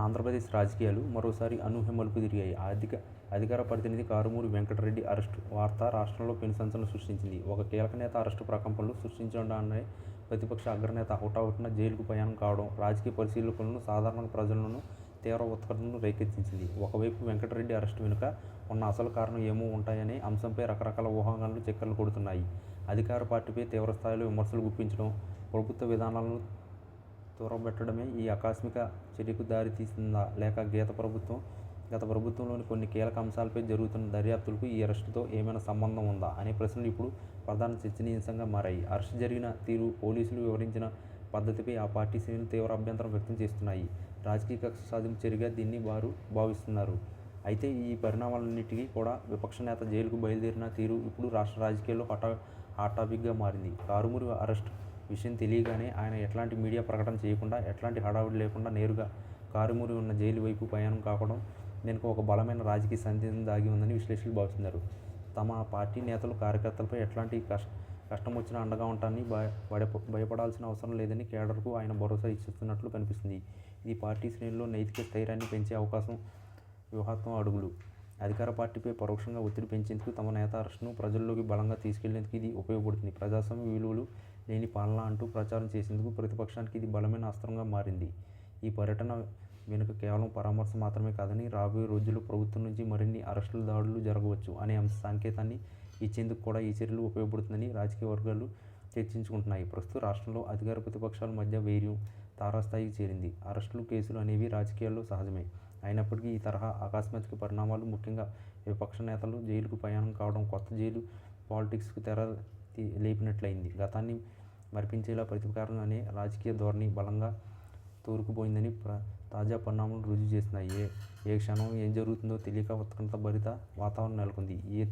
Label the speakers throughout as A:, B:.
A: ఆంధ్రప్రదేశ్ రాజకీయాలు మరోసారి అనూహ్య మలుపు తిరిగాయి. అధికార ప్రతినిధి కారుమూరి వెంకటరెడ్డి అరెస్టు వార్త రాష్ట్రంలో పెను సంచలనం సృష్టించింది. ఒక కీలక నేత అరెస్టు ప్రకంపనలు సృష్టించడాన్ని ప్రతిపక్ష అగ్రనేత హుటాహుటిన జైలుకు ప్రయాణం కావడం రాజకీయ పరిశీలకులను, సాధారణ ప్రజలను తీవ్ర ఉత్కంఠను రేకెత్తించింది. ఒకవైపు వెంకటరెడ్డి అరెస్టు వెనుక ఉన్న అసలు కారణం ఏమో ఉంటాయనే అంశంపై రకరకాల ఊహాగానాలు చక్కర్లు కొడుతున్నాయి. అధికార పార్టీపై తీవ్రస్థాయిలో విమర్శలు గుప్పించడం, ప్రభుత్వ విధానాలను తూరబెట్టడమే ఈ ఆకస్మిక చర్యకు దారి తీసిందా, లేక గత ప్రభుత్వంలోని కొన్ని కీలక అంశాలపై జరుగుతున్న దర్యాప్తులకు ఈ అరెస్టుతో ఏమైనా సంబంధం ఉందా అనే ప్రశ్నలు ఇప్పుడు ప్రధాన చర్చనీయాంశంగా మారాయి. అరెస్టు జరిగిన తీరు, పోలీసులు వివరించిన పద్ధతిపై ఆ పార్టీ శ్రేణులు తీవ్ర అభ్యంతరం వ్యక్తం చేస్తున్నాయి. రాజకీయ కక్ష సాధింపు చర్యగా దీన్ని వారు భావిస్తున్నారు. అయితే ఈ పరిణామాలన్నిటికీ కూడా విపక్ష నేత జైలుకు బయలుదేరిన తీరు ఇప్పుడు రాష్ట్ర రాజకీయాల్లో హాట్ టాపిక్గా మారింది. కారుమూరి అరెస్ట్ విషయం తెలియగానే ఆయన ఎట్లాంటి మీడియా ప్రకటన చేయకుండా, ఎట్లాంటి హడావుడి లేకుండా నేరుగా కారుమూరి ఉన్న జైలు వైపు ప్రయాణం కావడం వెనుక ఒక బలమైన రాజకీయ సందేశం దాగి ఉందని విశ్లేషకులు భావిస్తున్నారు. తమ పార్టీ నేతలు, కార్యకర్తలపై ఎట్లాంటి కష్టం వచ్చినా అండగా ఉంటానని, భయపడాల్సిన అవసరం లేదని కేడర్కు ఆయన భరోసా ఇస్తున్నట్లు కనిపిస్తుంది. ఇది పార్టీ శ్రేణుల్లో నైతిక స్థైర్యాన్ని పెంచే అవకాశం. వ్యూహాత్మక అడుగులు. అధికార పార్టీపై పరోక్షంగా ఒత్తిడి పెంచేందుకు, తమ నేత అరెస్టును ప్రజల్లోకి బలంగా తీసుకెళ్లేందుకు ఇది ఉపయోగపడుతుంది. ప్రజాస్వామ్య విలువలు లేని పాలన అంటూ ప్రచారం చేసేందుకు ప్రతిపక్షానికి ఇది బలమైన అస్త్రంగా మారింది. ఈ పర్యటన వెనుక కేవలం పరామర్శ మాత్రమే కాదని, రాబోయే రోజుల్లో ప్రభుత్వం నుంచి మరిన్ని అరెస్టులు, దాడులు జరగవచ్చు అనే సంకేతాన్ని ఇచ్చేందుకు కూడా ఈ చర్యలు ఉపయోగపడుతుందని రాజకీయ వర్గాలు చర్చించుకుంటున్నాయి. ప్రస్తుతం రాష్ట్రంలో అధికార ప్రతిపక్షాల మధ్య వైర్యం తారాస్థాయికి చేరింది. అరెస్టులు, కేసులు అనేవి రాజకీయాల్లో సహజమే. అయినప్పటికీ ఈ తరహా ఆకస్మిక పరిణామాలు, ముఖ్యంగా విపక్ష నేతలు జైలుకు ప్రయాణం కావడం కొత్త జైలు పాలిటిక్స్కు తెర లేపినట్లయింది. గతాన్ని మరిపించేలా ప్రతీకారం అనే రాజకీయ ధోరణి బలంగా తోరుకుపోయిందని తాజా పరిణామాలు రుజువు చేస్తున్నాయి. ఏ క్షణం ఏం జరుగుతుందో తెలియక ఉత్కంఠ భరిత వాతావరణం నెలకొంది. ఈ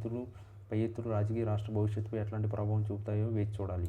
A: పై ఎత్తులు రాజకీయ రాష్ట్ర భవిష్యత్తుపై ఎట్లాంటి ప్రభావం చూపుతాయో వేచి చూడాలి.